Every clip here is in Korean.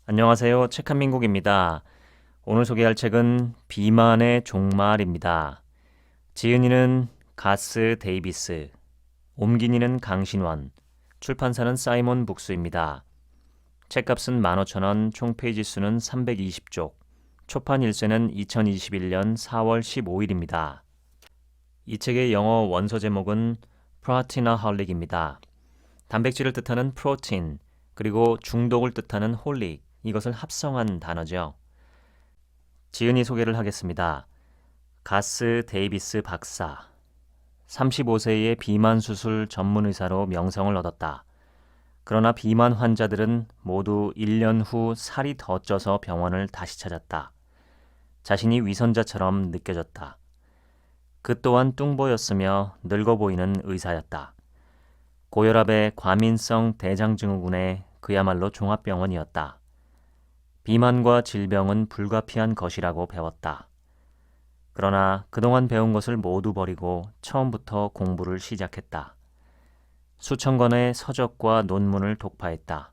안녕하세요. 책 한민국입니다. 오늘 소개할 책은 비만의 종말입니다. 지은이는 가스 데이비스, 옮긴이는 강신원, 출판사는 사이먼 북스입니다. 책값은 15,000원, 총 페이지 수는 320쪽, 초판 일쇄는 2021년 4월 15일입니다. 이 책의 영어 원서 제목은 프로티너홀릭입니다. 단백질을 뜻하는 프로틴, 그리고 중독을 뜻하는 홀릭, 이것을 합성한 단어죠. 지은이 소개를 하겠습니다. 가스 데이비스 박사, 35세의 비만 수술 전문 의사로 명성을 얻었다. 그러나 비만 환자들은 모두 1년 후 살이 더 쪄서 병원을 다시 찾았다. 자신이 위선자처럼 느껴졌다. 그 또한 뚱보였으며 늙어 보이는 의사였다. 고혈압의 과민성 대장증후군의 그야말로 종합병원이었다. 비만과 질병은 불가피한 것이라고 배웠다. 그러나 그동안 배운 것을 모두 버리고 처음부터 공부를 시작했다. 수천 권의 서적과 논문을 독파했다.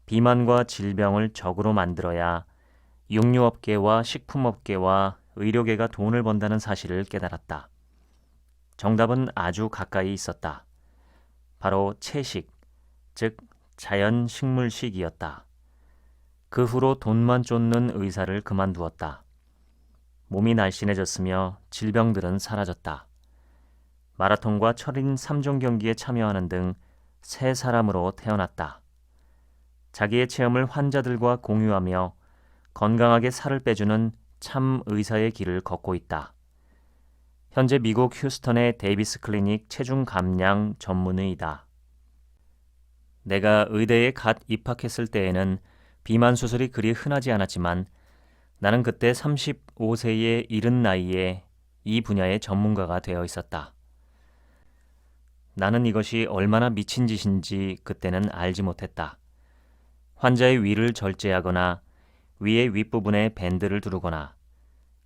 비만과 질병을 적으로 만들어야 육류업계와 식품업계와 의료계가 돈을 번다는 사실을 깨달았다. 정답은 아주 가까이 있었다. 바로 채식, 즉 자연식물식이었다. 그 후로 돈만 쫓는 의사를 그만두었다. 몸이 날씬해졌으며 질병들은 사라졌다. 마라톤과 철인 3종 경기에 참여하는 등 새 사람으로 태어났다. 자기의 체험을 환자들과 공유하며 건강하게 살을 빼주는 참 의사의 길을 걷고 있다. 현재 미국 휴스턴의 데이비스 클리닉 체중 감량 전문의이다. 내가 의대에 갓 입학했을 때에는 비만 수술이 그리 흔하지 않았지만 나는 그때 35세의 이른 나이에 이 분야의 전문가가 되어 있었다. 나는 이것이 얼마나 미친 짓인지 그때는 알지 못했다. 환자의 위를 절제하거나 위의 윗부분에 밴드를 두르거나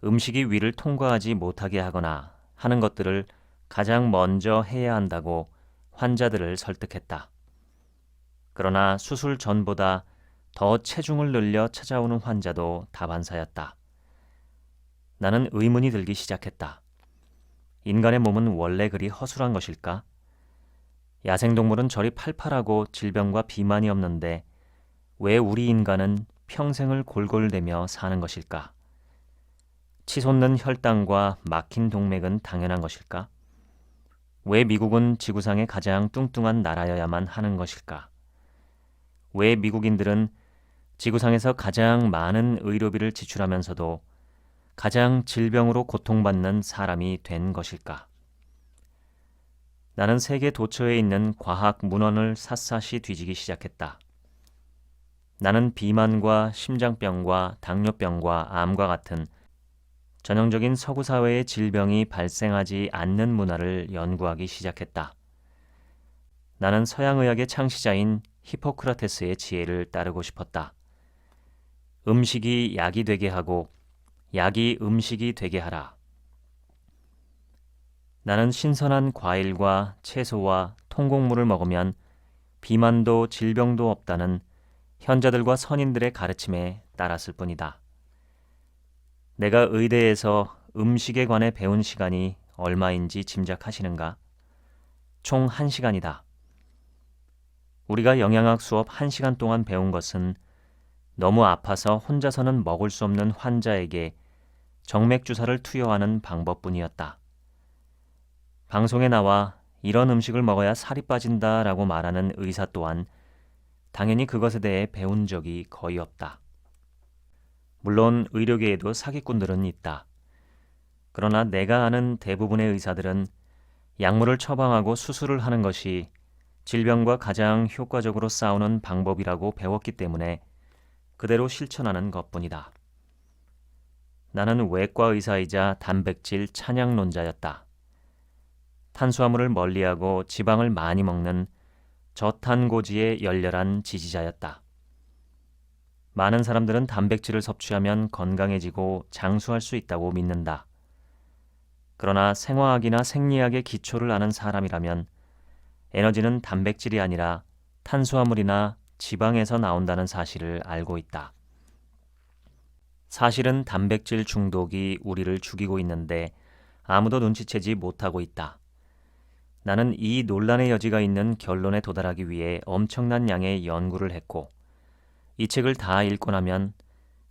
음식이 위를 통과하지 못하게 하거나 하는 것들을 가장 먼저 해야 한다고 환자들을 설득했다. 그러나 수술 전보다 더 체중을 늘려 찾아오는 환자도 다반사였다. 나는 의문이 들기 시작했다. 인간의 몸은 원래 그리 허술한 것일까? 야생동물은 저리 팔팔하고 질병과 비만이 없는데 왜 우리 인간은 평생을 골골대며 사는 것일까? 치솟는 혈당과 막힌 동맥은 당연한 것일까? 왜 미국은 지구상의 가장 뚱뚱한 나라여야만 하는 것일까? 왜 미국인들은 지구상에서 가장 많은 의료비를 지출하면서도 가장 질병으로 고통받는 사람이 된 것일까? 나는 세계 도처에 있는 과학 문헌을 샅샅이 뒤지기 시작했다. 나는 비만과 심장병과 당뇨병과 암과 같은 전형적인 서구 사회의 질병이 발생하지 않는 문화를 연구하기 시작했다. 나는 서양의학의 창시자인 히포크라테스의 지혜를 따르고 싶었다. 음식이 약이 되게 하고 약이 음식이 되게 하라. 나는 신선한 과일과 채소와 통곡물을 먹으면 비만도 질병도 없다는 현자들과 선인들의 가르침에 따랐을 뿐이다. 내가 의대에서 음식에 관해 배운 시간이 얼마인지 짐작하시는가? 총 1시간이다. 우리가 영양학 수업 1시간 동안 배운 것은 너무 아파서 혼자서는 먹을 수 없는 환자에게 정맥주사를 투여하는 방법뿐이었다. 방송에 나와 이런 음식을 먹어야 살이 빠진다라고 말하는 의사 또한 당연히 그것에 대해 배운 적이 거의 없다. 물론 의료계에도 사기꾼들은 있다. 그러나 내가 아는 대부분의 의사들은 약물을 처방하고 수술을 하는 것이 질병과 가장 효과적으로 싸우는 방법이라고 배웠기 때문에 그대로 실천하는 것뿐이다. 나는 외과 의사이자 단백질 찬양론자였다. 탄수화물을 멀리하고 지방을 많이 먹는 저탄고지의 열렬한 지지자였다. 많은 사람들은 단백질을 섭취하면 건강해지고 장수할 수 있다고 믿는다. 그러나 생화학이나 생리학의 기초를 아는 사람이라면 에너지는 단백질이 아니라 탄수화물이나 지방에서 나온다는 사실을 알고 있다. 사실은 단백질 중독이 우리를 죽이고 있는데 아무도 눈치채지 못하고 있다. 나는 이 논란의 여지가 있는 결론에 도달하기 위해 엄청난 양의 연구를 했고, 이 책을 다 읽고 나면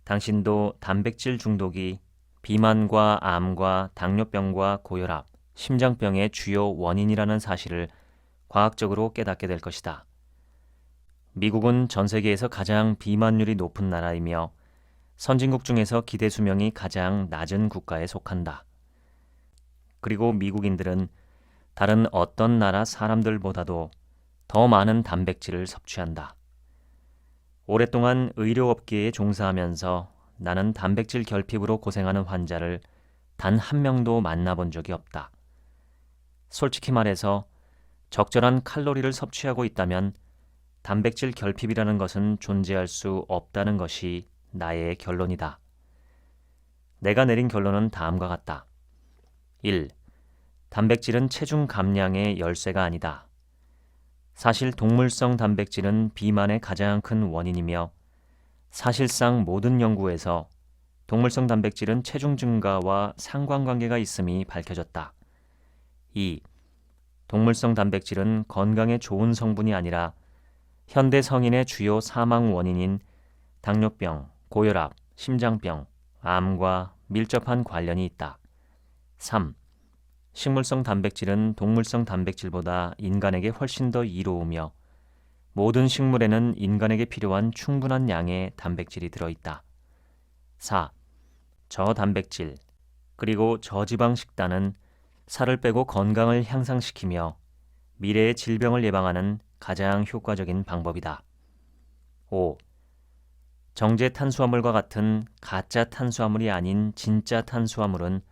당신도 단백질 중독이 비만과 암과 당뇨병과 고혈압, 심장병의 주요 원인이라는 사실을 과학적으로 깨닫게 될 것이다. 미국은 전 세계에서 가장 비만율이 높은 나라이며 선진국 중에서 기대 수명이 가장 낮은 국가에 속한다. 그리고 미국인들은 다른 어떤 나라 사람들보다도 더 많은 단백질을 섭취한다. 오랫동안 의료업계에 종사하면서 나는 단백질 결핍으로 고생하는 환자를 단 한 명도 만나본 적이 없다. 솔직히 말해서 적절한 칼로리를 섭취하고 있다면 단백질 결핍이라는 것은 존재할 수 없다는 것이 나의 결론이다. 내가 내린 결론은 다음과 같다. 1. 단백질은 체중 감량의 열쇠가 아니다. 사실 동물성 단백질은 비만의 가장 큰 원인이며 사실상 모든 연구에서 동물성 단백질은 체중 증가와 상관관계가 있음이 밝혀졌다. 2. 동물성 단백질은 건강에 좋은 성분이 아니라 현대 성인의 주요 사망 원인인 당뇨병, 고혈압, 심장병, 암과 밀접한 관련이 있다. 3. 식물성 단백질은 동물성 단백질보다 인간에게 훨씬 더 이로우며 모든 식물에는 인간에게 필요한 충분한 양의 단백질이 들어있다. 4. 저단백질, 그리고 저지방 식단은 살을 빼고 건강을 향상시키며 미래의 질병을 예방하는 가장 효과적인 방법이다. 5. 정제 탄수화물과 같은 가짜 탄수화물이 아닌 진짜 탄수화물은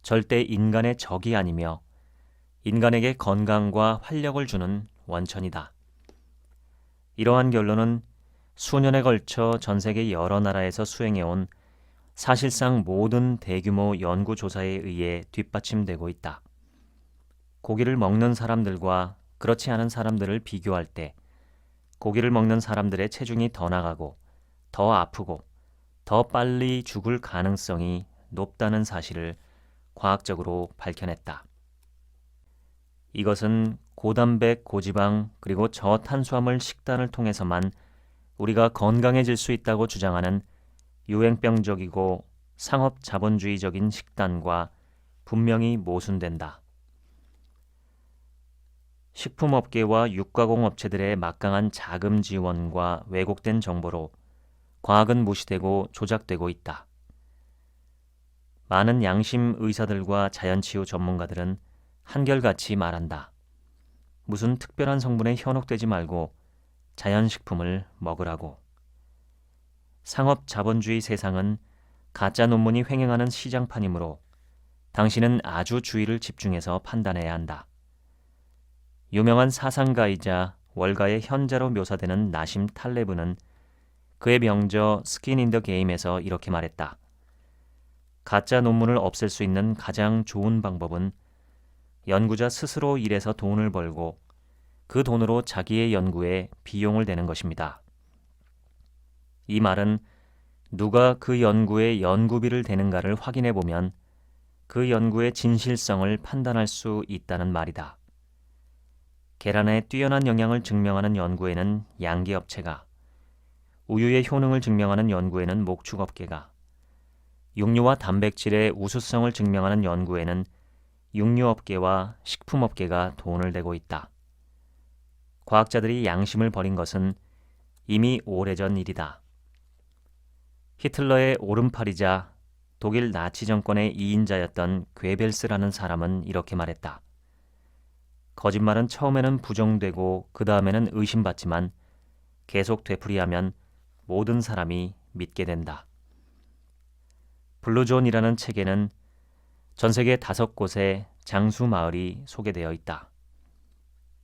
절대 인간의 적이 아니며 인간에게 건강과 활력을 주는 원천이다. 이러한 결론은 수년에 걸쳐 전 세계 여러 나라에서 수행해온 사실상 모든 대규모 연구조사에 의해 뒷받침되고 있다. 고기를 먹는 사람들과 그렇지 않은 사람들을 비교할 때 고기를 먹는 사람들의 체중이 더 나가고 더 아프고 더 빨리 죽을 가능성이 높다는 사실을 과학적으로 밝혀냈다. 이것은 고단백, 고지방, 그리고 저탄수화물 식단을 통해서만 우리가 건강해질 수 있다고 주장하는 유행병적이고 상업자본주의적인 식단과 분명히 모순된다. 식품업계와 육가공업체들의 막강한 자금 지원과 왜곡된 정보로 과학은 무시되고 조작되고 있다. 많은 양심 의사들과 자연치유 전문가들은 한결같이 말한다. 무슨 특별한 성분에 현혹되지 말고 자연식품을 먹으라고. 상업자본주의 세상은 가짜 논문이 횡행하는 시장판이므로 당신은 아주 주의를 집중해서 판단해야 한다. 유명한 사상가이자 월가의 현자로 묘사되는 나심 탈레브는 그의 명저 스킨 인 더 게임에서 이렇게 말했다. 가짜 논문을 없앨 수 있는 가장 좋은 방법은 연구자 스스로 일해서 돈을 벌고 그 돈으로 자기의 연구에 비용을 대는 것입니다. 이 말은 누가 그 연구에 연구비를 대는가를 확인해 보면 그 연구의 진실성을 판단할 수 있다는 말이다. 계란의 뛰어난 영양을 증명하는 연구에는 양계업체가, 우유의 효능을 증명하는 연구에는 목축업계가, 육류와 단백질의 우수성을 증명하는 연구에는 육류업계와 식품업계가 돈을 대고 있다. 과학자들이 양심을 버린 것은 이미 오래전 일이다. 히틀러의 오른팔이자 독일 나치 정권의 2인자였던 괴벨스라는 사람은 이렇게 말했다. 거짓말은 처음에는 부정되고 그 다음에는 의심받지만 계속 되풀이하면 모든 사람이 믿게 된다. 블루존이라는 책에는 전 세계 5곳의 장수 마을이 소개되어 있다.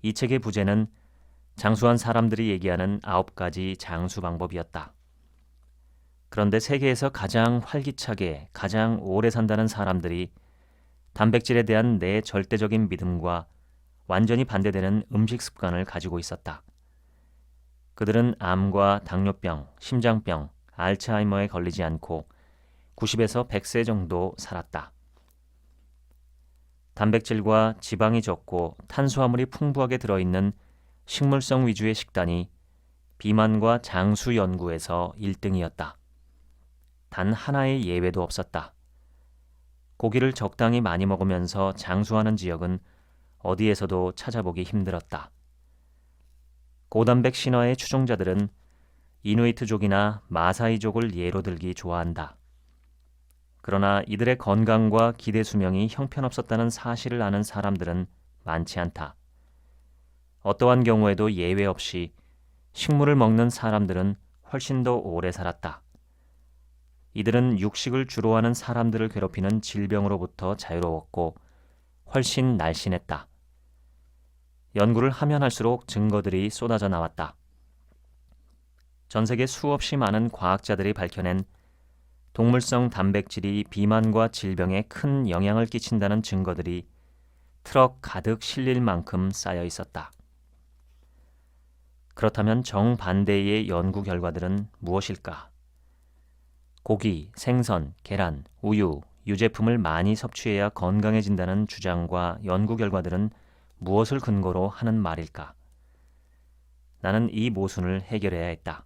이 책의 부제는 장수한 사람들이 얘기하는 9가지 장수 방법이었다. 그런데 세계에서 가장 활기차게 가장 오래 산다는 사람들이 단백질에 대한 내 절대적인 믿음과 완전히 반대되는 음식 습관을 가지고 있었다. 그들은 암과 당뇨병, 심장병, 알츠하이머에 걸리지 않고 90에서 100세 정도 살았다. 단백질과 지방이 적고 탄수화물이 풍부하게 들어있는 식물성 위주의 식단이 비만과 장수 연구에서 1등이었다. 단 하나의 예외도 없었다. 고기를 적당히 많이 먹으면서 장수하는 지역은 어디에서도 찾아보기 힘들었다. 고단백 신화의 추종자들은 이누이트족이나 마사이족을 예로 들기 좋아한다. 그러나 이들의 건강과 기대 수명이 형편없었다는 사실을 아는 사람들은 많지 않다. 어떠한 경우에도 예외 없이 식물을 먹는 사람들은 훨씬 더 오래 살았다. 이들은 육식을 주로 하는 사람들을 괴롭히는 질병으로부터 자유로웠고 훨씬 날씬했다. 연구를 하면 할수록 증거들이 쏟아져 나왔다. 전 세계 수없이 많은 과학자들이 밝혀낸 동물성 단백질이 비만과 질병에 큰 영향을 끼친다는 증거들이 트럭 가득 실릴 만큼 쌓여 있었다. 그렇다면 정반대의 연구 결과들은 무엇일까? 고기, 생선, 계란, 우유, 유제품을 많이 섭취해야 건강해진다는 주장과 연구 결과들은 무엇을 근거로 하는 말일까? 나는 이 모순을 해결해야 했다.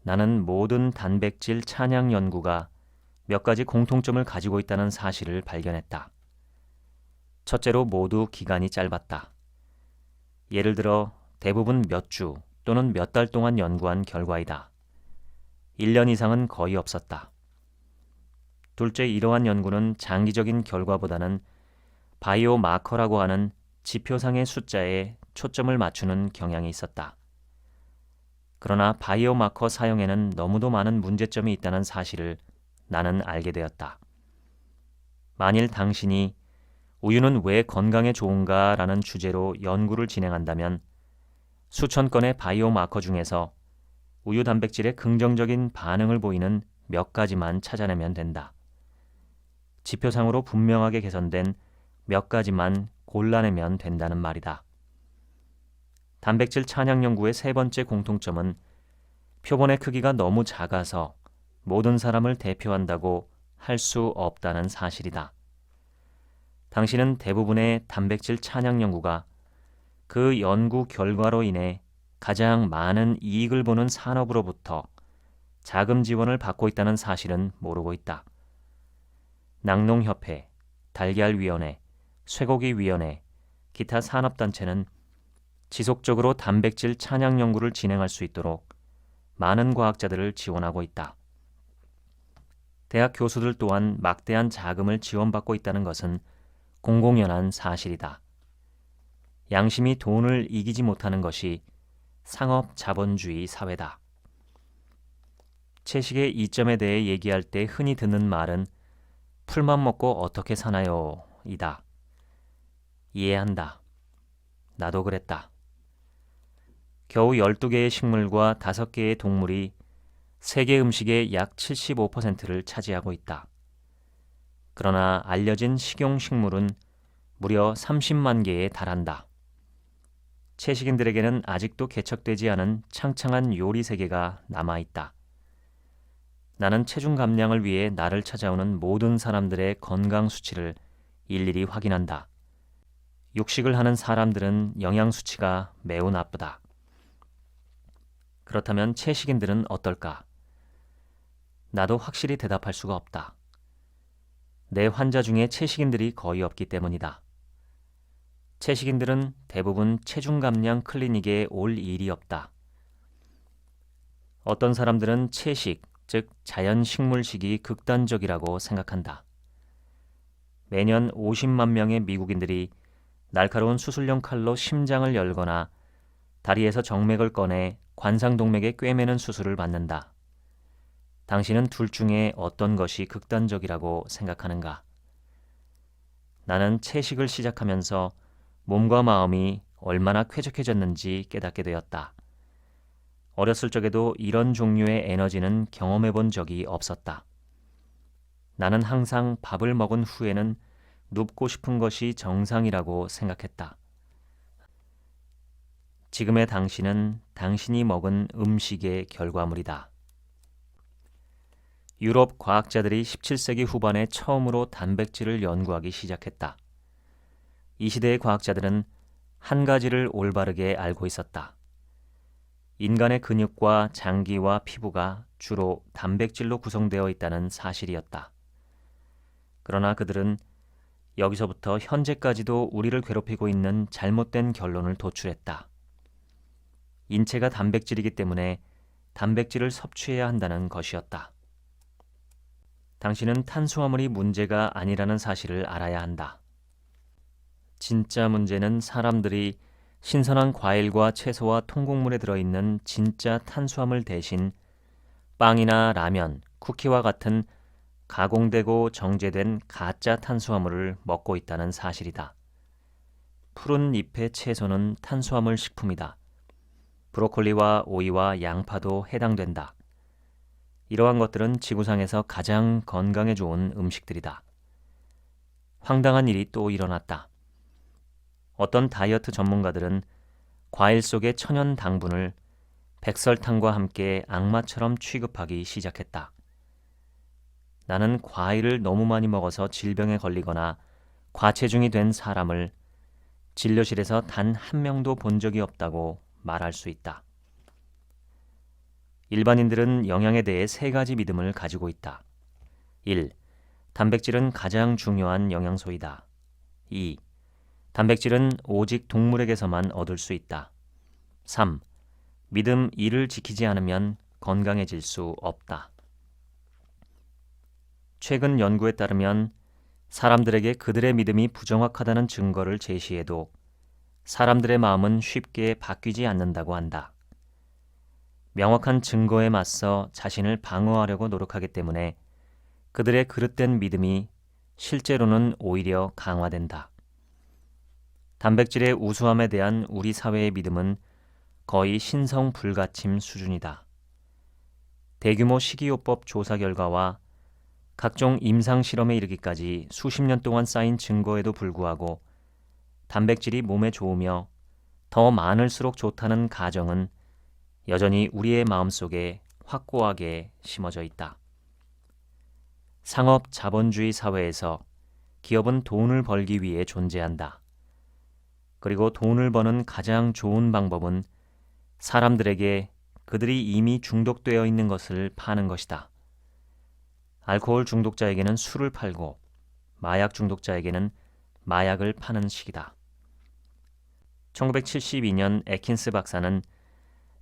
나는 모든 단백질 찬양 연구가 몇 가지 공통점을 가지고 있다는 사실을 발견했다. 첫째로 모두 기간이 짧았다. 예를 들어 대부분 몇 주 또는 몇 달 동안 연구한 결과이다. 1년 이상은 거의 없었다. 둘째, 이러한 연구는 장기적인 결과보다는 바이오 마커라고 하는 지표상의 숫자에 초점을 맞추는 경향이 있었다. 그러나 바이오 마커 사용에는 너무도 많은 문제점이 있다는 사실을 나는 알게 되었다. 만일 당신이 우유는 왜 건강에 좋은가라는 주제로 연구를 진행한다면 수천 건의 바이오 마커 중에서 우유 단백질의 긍정적인 반응을 보이는 몇 가지만 찾아내면 된다. 지표상으로 분명하게 개선된 몇 가지만 골라내면 된다는 말이다. 단백질 찬양 연구의 세 번째 공통점은 표본의 크기가 너무 작아서 모든 사람을 대표한다고 할 수 없다는 사실이다. 당신은 대부분의 단백질 찬양 연구가 그 연구 결과로 인해 가장 많은 이익을 보는 산업으로부터 자금 지원을 받고 있다는 사실은 모르고 있다. 낙농협회, 달걀위원회, 쇠고기위원회, 기타 산업단체는 지속적으로 단백질 찬양 연구를 진행할 수 있도록 많은 과학자들을 지원하고 있다. 대학 교수들 또한 막대한 자금을 지원받고 있다는 것은 공공연한 사실이다. 양심이 돈을 이기지 못하는 것이 상업 자본주의 사회다. 채식의 이점에 대해 얘기할 때 흔히 듣는 말은 풀만 먹고 어떻게 사나요? 이다. 이해한다. 나도 그랬다. 겨우 12개의 식물과 5개의 동물이 세계 음식의 약 75%를 차지하고 있다. 그러나 알려진 식용식물은 무려 30만 개에 달한다. 채식인들에게는 아직도 개척되지 않은 창창한 요리 세계가 남아있다. 나는 체중 감량을 위해 나를 찾아오는 모든 사람들의 건강 수치를 일일이 확인한다. 육식을 하는 사람들은 영양 수치가 매우 나쁘다. 그렇다면 채식인들은 어떨까? 나도 확실히 대답할 수가 없다. 내 환자 중에 채식인들이 거의 없기 때문이다. 채식인들은 대부분 체중 감량 클리닉에 올 일이 없다. 어떤 사람들은 채식, 즉 자연식물식이 극단적이라고 생각한다. 매년 50만 명의 미국인들이 날카로운 수술용 칼로 심장을 열거나 다리에서 정맥을 꺼내 관상동맥에 꿰매는 수술을 받는다. 당신은 둘 중에 어떤 것이 극단적이라고 생각하는가? 나는 채식을 시작하면서 몸과 마음이 얼마나 쾌적해졌는지 깨닫게 되었다. 어렸을 적에도 이런 종류의 에너지는 경험해 본 적이 없었다. 나는 항상 밥을 먹은 후에는 눕고 싶은 것이 정상이라고 생각했다. 지금의 당신은 당신이 먹은 음식의 결과물이다. 유럽 과학자들이 17세기 후반에 처음으로 단백질을 연구하기 시작했다. 이 시대의 과학자들은 한 가지를 올바르게 알고 있었다. 인간의 근육과 장기와 피부가 주로 단백질로 구성되어 있다는 사실이었다. 그러나 그들은 여기서부터 현재까지도 우리를 괴롭히고 있는 잘못된 결론을 도출했다. 인체가 단백질이기 때문에 단백질을 섭취해야 한다는 것이었다. 당신은 탄수화물이 문제가 아니라는 사실을 알아야 한다. 진짜 문제는 사람들이 신선한 과일과 채소와 통곡물에 들어있는 진짜 탄수화물 대신 빵이나 라면, 쿠키와 같은 가공되고 정제된 가짜 탄수화물을 먹고 있다는 사실이다. 푸른 잎의 채소는 탄수화물 식품이다. 브로콜리와 오이와 양파도 해당된다. 이러한 것들은 지구상에서 가장 건강에 좋은 음식들이다. 황당한 일이 또 일어났다. 어떤 다이어트 전문가들은 과일 속의 천연 당분을 백설탕과 함께 악마처럼 취급하기 시작했다. 나는 과일을 너무 많이 먹어서 질병에 걸리거나 과체중이 된 사람을 진료실에서 단 한 명도 본 적이 없다고 말할 수 있다. 일반인들은 영양에 대해 세 가지 믿음을 가지고 있다. 1. 단백질은 가장 중요한 영양소이다. 2. 단백질은 오직 동물에게서만 얻을 수 있다. 3. 믿음 2를 지키지 않으면 건강해질 수 없다. 최근 연구에 따르면 사람들에게 그들의 믿음이 부정확하다는 증거를 제시해도 사람들의 마음은 쉽게 바뀌지 않는다고 한다. 명확한 증거에 맞서 자신을 방어하려고 노력하기 때문에 그들의 그릇된 믿음이 실제로는 오히려 강화된다. 단백질의 우수함에 대한 우리 사회의 믿음은 거의 신성 불가침 수준이다. 대규모 식이요법 조사 결과와 각종 임상 실험에 이르기까지 수십 년 동안 쌓인 증거에도 불구하고 단백질이 몸에 좋으며 더 많을수록 좋다는 가정은 여전히 우리의 마음속에 확고하게 심어져 있다. 상업 자본주의 사회에서 기업은 돈을 벌기 위해 존재한다. 그리고 돈을 버는 가장 좋은 방법은 사람들에게 그들이 이미 중독되어 있는 것을 파는 것이다. 알코올 중독자에게는 술을 팔고 마약 중독자에게는 마약을 파는 식이다. 1972년 애킨스 박사는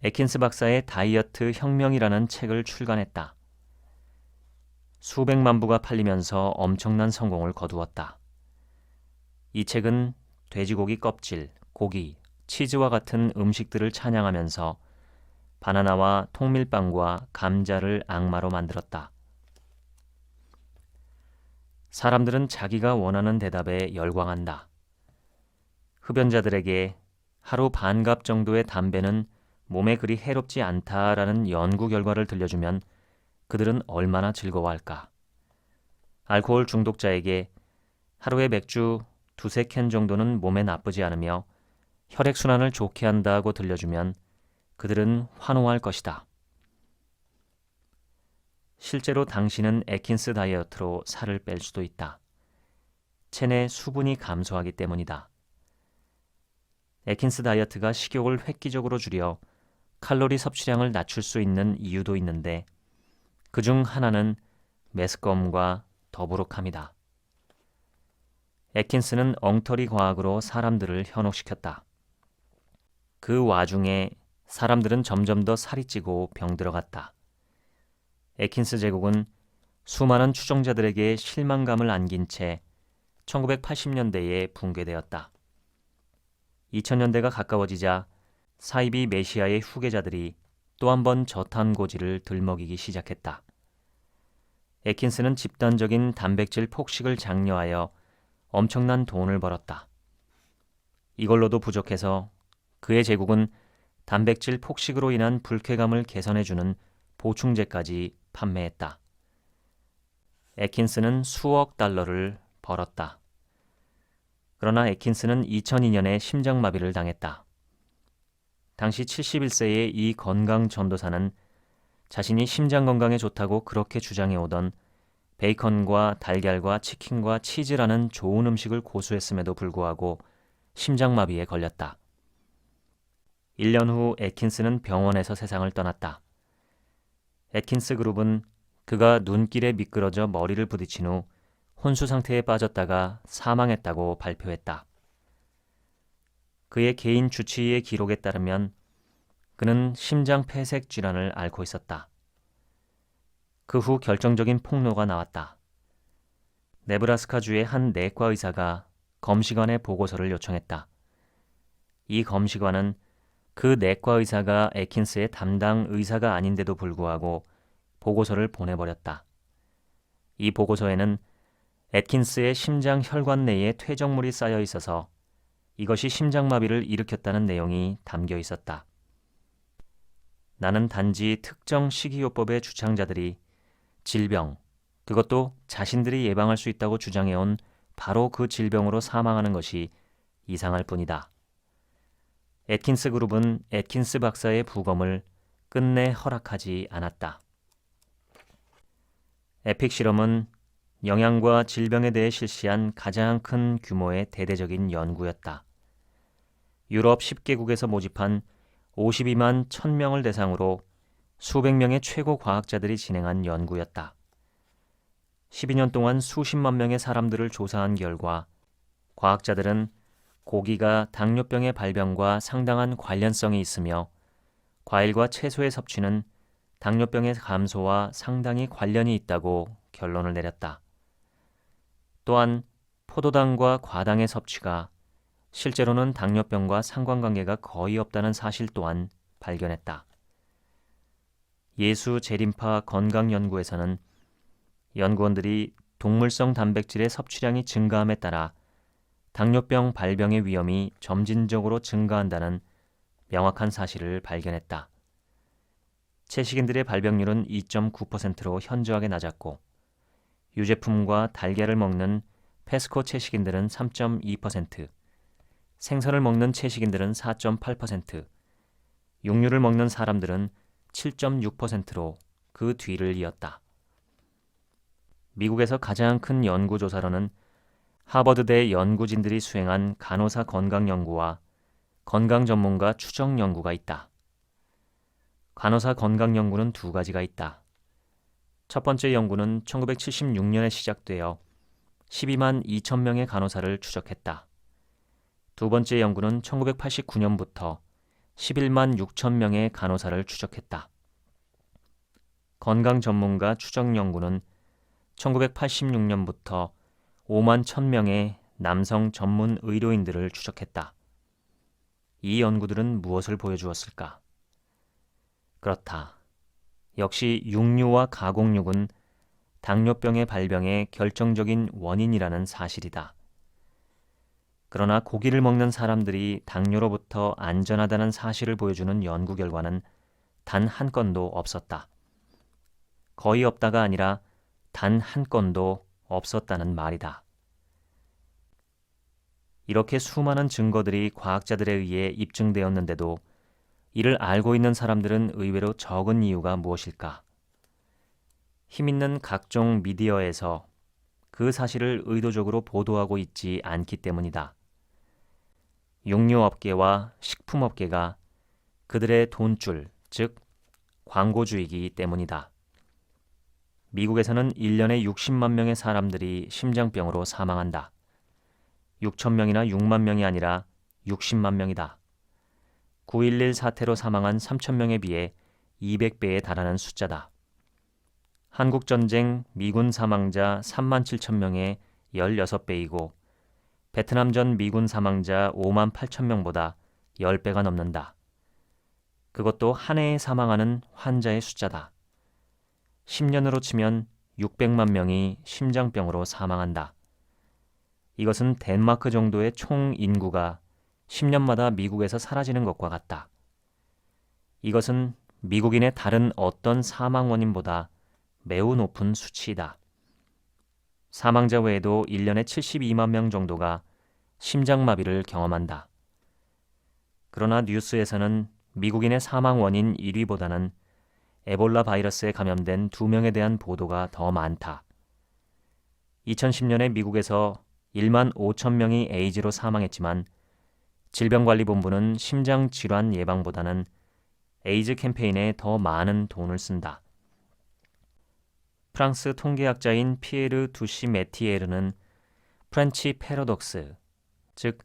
애킨스 박사의 다이어트 혁명이라는 책을 출간했다. 수백만 부가 팔리면서 엄청난 성공을 거두었다. 이 책은 돼지고기 껍질, 고기, 치즈와 같은 음식들을 찬양하면서 바나나와 통밀빵과 감자를 악마로 만들었다. 사람들은 자기가 원하는 대답에 열광한다. 흡연자들에게 하루 반갑 정도의 담배는 몸에 그리 해롭지 않다라는 연구 결과를 들려주면 그들은 얼마나 즐거워할까. 알코올 중독자에게 하루에 맥주 2~3캔 정도는 몸에 나쁘지 않으며 혈액순환을 좋게 한다고 들려주면 그들은 환호할 것이다. 실제로 당신은 애킨스 다이어트로 살을 뺄 수도 있다. 체내 수분이 감소하기 때문이다. 애킨스 다이어트가 식욕을 획기적으로 줄여 칼로리 섭취량을 낮출 수 있는 이유도 있는데 그중 하나는 메스꺼움과 더부룩함이다. 애킨스는 엉터리 과학으로 사람들을 현혹시켰다. 그 와중에 사람들은 점점 더 살이 찌고 병들어갔다. 애킨스 제국은 수많은 추종자들에게 실망감을 안긴 채 1980년대에 붕괴되었다. 2000년대가 가까워지자 사이비 메시아의 후계자들이 또 한 번 저탄고지를 들먹이기 시작했다. 애킨스는 집단적인 단백질 폭식을 장려하여 엄청난 돈을 벌었다. 이걸로도 부족해서 그의 제국은 단백질 폭식으로 인한 불쾌감을 개선해주는 보충제까지 판매했다. 애킨스는 수억 달러를 벌었다. 그러나 애킨스는 2002년에 심장마비를 당했다. 당시 71세의 이 건강 전도사는 자신이 심장 건강에 좋다고 그렇게 주장해 오던 베이컨과 달걀과 치킨과 치즈라는 좋은 음식을 고수했음에도 불구하고 심장마비에 걸렸다. 1년 후 애킨스는 병원에서 세상을 떠났다. 애킨스 그룹은 그가 눈길에 미끄러져 머리를 부딪힌 후 혼수 상태에 빠졌다가 사망했다고 발표했다. 그의 개인 주치의의 기록에 따르면 그는 심장 폐색 질환을 앓고 있었다. 그 후 결정적인 폭로가 나왔다. 네브라스카주의 한 내과 의사가 검시관에 보고서를 요청했다. 이 검시관은 그 내과 의사가 애킨스의 담당 의사가 아닌데도 불구하고 보고서를 보내버렸다. 이 보고서에는 애킨스의 심장 혈관 내에 퇴적물이 쌓여 있어서 이것이 심장마비를 일으켰다는 내용이 담겨 있었다. 나는 단지 특정 식이요법의 주창자들이 질병, 그것도 자신들이 예방할 수 있다고 주장해온 바로 그 질병으로 사망하는 것이 이상할 뿐이다. 애킨스 그룹은 애킨스 박사의 부검을 끝내 허락하지 않았다. 에픽 실험은 영양과 질병에 대해 실시한 가장 큰 규모의 대대적인 연구였다. 유럽 10개국에서 모집한 52만 1000명을 대상으로 수백 명의 최고 과학자들이 진행한 연구였다. 12년 동안 수십만 명의 사람들을 조사한 결과 과학자들은 고기가 당뇨병의 발병과 상당한 관련성이 있으며 과일과 채소의 섭취는 당뇨병의 감소와 상당히 관련이 있다고 결론을 내렸다. 또한 포도당과 과당의 섭취가 실제로는 당뇨병과 상관관계가 거의 없다는 사실 또한 발견했다. 예수 재림파 건강연구에서는 연구원들이 동물성 단백질의 섭취량이 증가함에 따라 당뇨병 발병의 위험이 점진적으로 증가한다는 명확한 사실을 발견했다. 채식인들의 발병률은 2.9%로 현저하게 낮았고 유제품과 달걀을 먹는 페스코 채식인들은 3.2%, 생선을 먹는 채식인들은 4.8%, 육류를 먹는 사람들은 7.6%로 그 뒤를 이었다. 미국에서 가장 큰 연구조사로는 하버드대 연구진들이 수행한 간호사 건강 연구와 건강 전문가 추적 연구가 있다. 간호사 건강 연구는 두 가지가 있다. 첫 번째 연구는 1976년에 시작되어 12만 2천 명의 간호사를 추적했다. 두 번째 연구는 1989년부터 11만 6천 명의 간호사를 추적했다. 건강 전문가 추적 연구는 1986년부터 5만 1,000명의 남성 전문 의료인들을 추적했다. 이 연구들은 무엇을 보여주었을까? 그렇다. 역시 육류와 가공육은 당뇨병의 발병의 결정적인 원인이라는 사실이다. 그러나 고기를 먹는 사람들이 당뇨로부터 안전하다는 사실을 보여주는 연구 결과는 단 한 건도 없었다. 거의 없다가 아니라 단 한 건도 없었다는 말이다. 이렇게 수많은 증거들이 과학자들에 의해 입증되었는데도 이를 알고 있는 사람들은 의외로 적은 이유가 무엇일까? 힘있는 각종 미디어에서 그 사실을 의도적으로 보도하고 있지 않기 때문이다. 육류업계와 식품업계가 그들의 돈줄, 즉 광고주의이기 때문이다. 미국에서는 1년에 60만 명의 사람들이 심장병으로 사망한다. 6천 명이나 6만 명이 아니라 60만 명이다. 9.11 사태로 사망한 3천 명에 비해 200배에 달하는 숫자다. 한국전쟁 미군 사망자 3만 7천 명의 16배이고 베트남전 미군 사망자 5만 8천 명보다 10배가 넘는다. 그것도 한 해에 사망하는 환자의 숫자다. 10년으로 치면 600만 명이 심장병으로 사망한다. 이것은 덴마크 정도의 총 인구가 10년마다 미국에서 사라지는 것과 같다. 이것은 미국인의 다른 어떤 사망 원인보다 매우 높은 수치이다. 사망자 외에도 1년에 72만 명 정도가 심장마비를 경험한다. 그러나 뉴스에서는 미국인의 사망 원인 1위보다는 에볼라 바이러스에 감염된 2명에 대한 보도가 더 많다. 2010년에 미국에서 1만 5천 명이 에이즈로 사망했지만 질병관리본부는 심장질환 예방보다는 에이즈 캠페인에 더 많은 돈을 쓴다. 프랑스 통계학자인 피에르 두시 메티에르는 프렌치 패러독스, 즉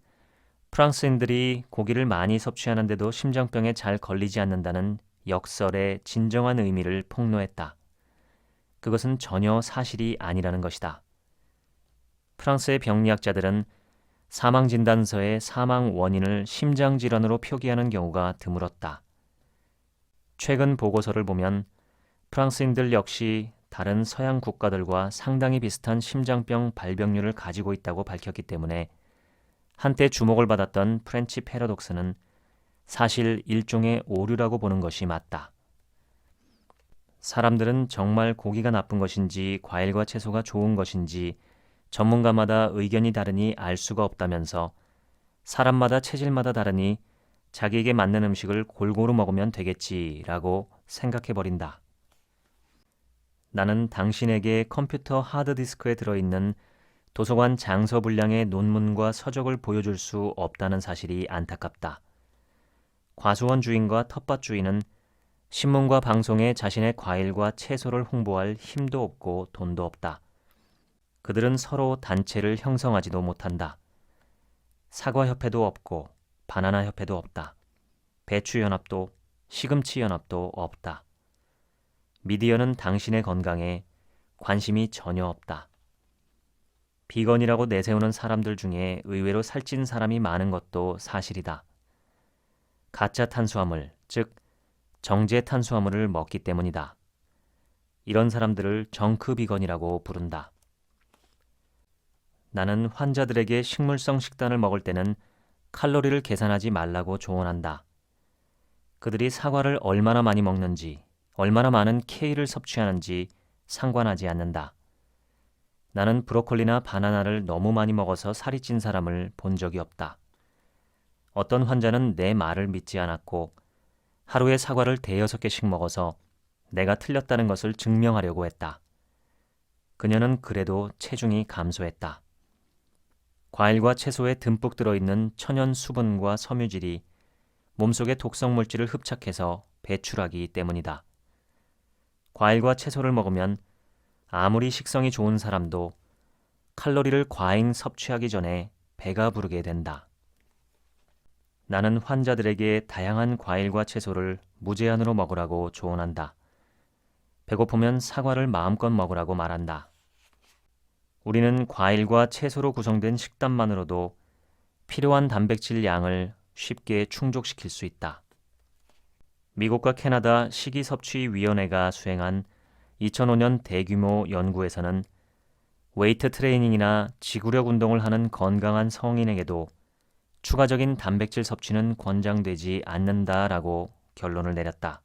프랑스인들이 고기를 많이 섭취하는데도 심장병에 잘 걸리지 않는다는 역설의 진정한 의미를 폭로했다. 그것은 전혀 사실이 아니라는 것이다. 프랑스의 병리학자들은 사망진단서에 사망 원인을 심장질환으로 표기하는 경우가 드물었다. 최근 보고서를 보면 프랑스인들 역시 다른 서양 국가들과 상당히 비슷한 심장병 발병률을 가지고 있다고 밝혔기 때문에 한때 주목을 받았던 프렌치 패러독스는 사실 일종의 오류라고 보는 것이 맞다. 사람들은 정말 고기가 나쁜 것인지 과일과 채소가 좋은 것인지 전문가마다 의견이 다르니 알 수가 없다면서 사람마다 체질마다 다르니 자기에게 맞는 음식을 골고루 먹으면 되겠지라고 생각해버린다. 나는 당신에게 컴퓨터 하드디스크에 들어있는 도서관 장서 분량의 논문과 서적을 보여줄 수 없다는 사실이 안타깝다. 과수원주의인과 텃밭주의는 신문과 방송에 자신의 과일과 채소를 홍보할 힘도 없고 돈도 없다. 그들은 서로 단체를 형성하지도 못한다. 사과협회도 없고 바나나협회도 없다. 배추연합도 시금치연합도 없다. 미디어는 당신의 건강에 관심이 전혀 없다. 비건이라고 내세우는 사람들 중에 의외로 살찐 사람이 많은 것도 사실이다. 가짜 탄수화물, 즉 정제 탄수화물을 먹기 때문이다. 이런 사람들을 정크 비건이라고 부른다. 나는 환자들에게 식물성 식단을 먹을 때는 칼로리를 계산하지 말라고 조언한다. 그들이 사과를 얼마나 많이 먹는지, 얼마나 많은 K를 섭취하는지 상관하지 않는다. 나는 브로콜리나 바나나를 너무 많이 먹어서 살이 찐 사람을 본 적이 없다. 어떤 환자는 내 말을 믿지 않았고 하루에 사과를 5-6개씩 먹어서 내가 틀렸다는 것을 증명하려고 했다. 그녀는 그래도 체중이 감소했다. 과일과 채소에 듬뿍 들어있는 천연 수분과 섬유질이 몸속의 독성 물질을 흡착해서 배출하기 때문이다. 과일과 채소를 먹으면 아무리 식성이 좋은 사람도 칼로리를 과잉 섭취하기 전에 배가 부르게 된다. 나는 환자들에게 다양한 과일과 채소를 무제한으로 먹으라고 조언한다. 배고프면 사과를 마음껏 먹으라고 말한다. 우리는 과일과 채소로 구성된 식단만으로도 필요한 단백질 양을 쉽게 충족시킬 수 있다. 미국과 캐나다 식이섭취위원회가 수행한 2005년 대규모 연구에서는 웨이트 트레이닝이나 지구력 운동을 하는 건강한 성인에게도 추가적인 단백질 섭취는 권장되지 않는다라고 결론을 내렸다.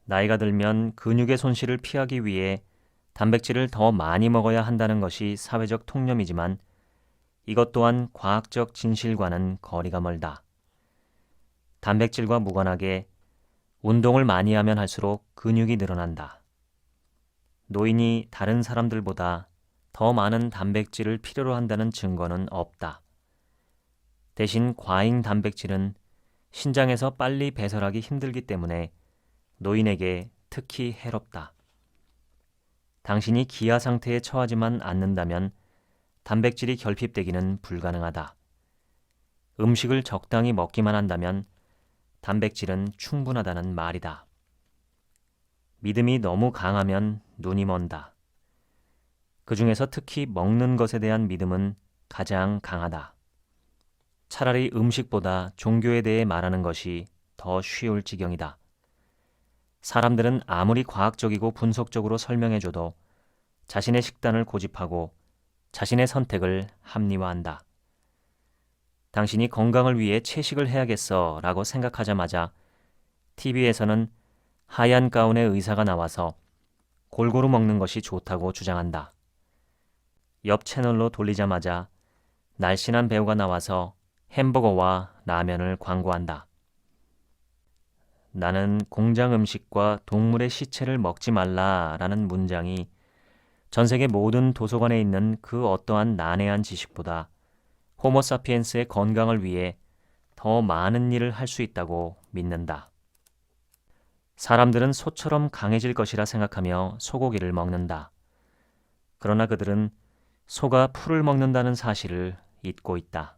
나이가 들면 근육의 손실을 피하기 위해 단백질을 더 많이 먹어야 한다는 것이 사회적 통념이지만 이것 또한 과학적 진실과는 거리가 멀다. 단백질과 무관하게 운동을 많이 하면 할수록 근육이 늘어난다. 노인이 다른 사람들보다 더 많은 단백질을 필요로 한다는 증거는 없다. 대신 과잉 단백질은 신장에서 빨리 배설하기 힘들기 때문에 노인에게 특히 해롭다. 당신이 기아 상태에 처하지만 않는다면 단백질이 결핍되기는 불가능하다. 음식을 적당히 먹기만 한다면 단백질은 충분하다는 말이다. 믿음이 너무 강하면 눈이 먼다. 그 중에서 특히 먹는 것에 대한 믿음은 가장 강하다. 차라리 음식보다 종교에 대해 말하는 것이 더 쉬울 지경이다. 사람들은 아무리 과학적이고 분석적으로 설명해줘도 자신의 식단을 고집하고 자신의 선택을 합리화한다. 당신이 건강을 위해 채식을 해야겠어 라고 생각하자마자 TV에서는 하얀 가운의 의사가 나와서 골고루 먹는 것이 좋다고 주장한다. 옆 채널로 돌리자마자 날씬한 배우가 나와서 햄버거와 라면을 광고한다. 나는 공장 음식과 동물의 시체를 먹지 말라라는 문장이 전 세계 모든 도서관에 있는 그 어떠한 난해한 지식보다 호모사피엔스의 건강을 위해 더 많은 일을 할 수 있다고 믿는다. 사람들은 소처럼 강해질 것이라 생각하며 소고기를 먹는다. 그러나 그들은 소가 풀을 먹는다는 사실을 잊고 있다.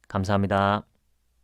감사합니다.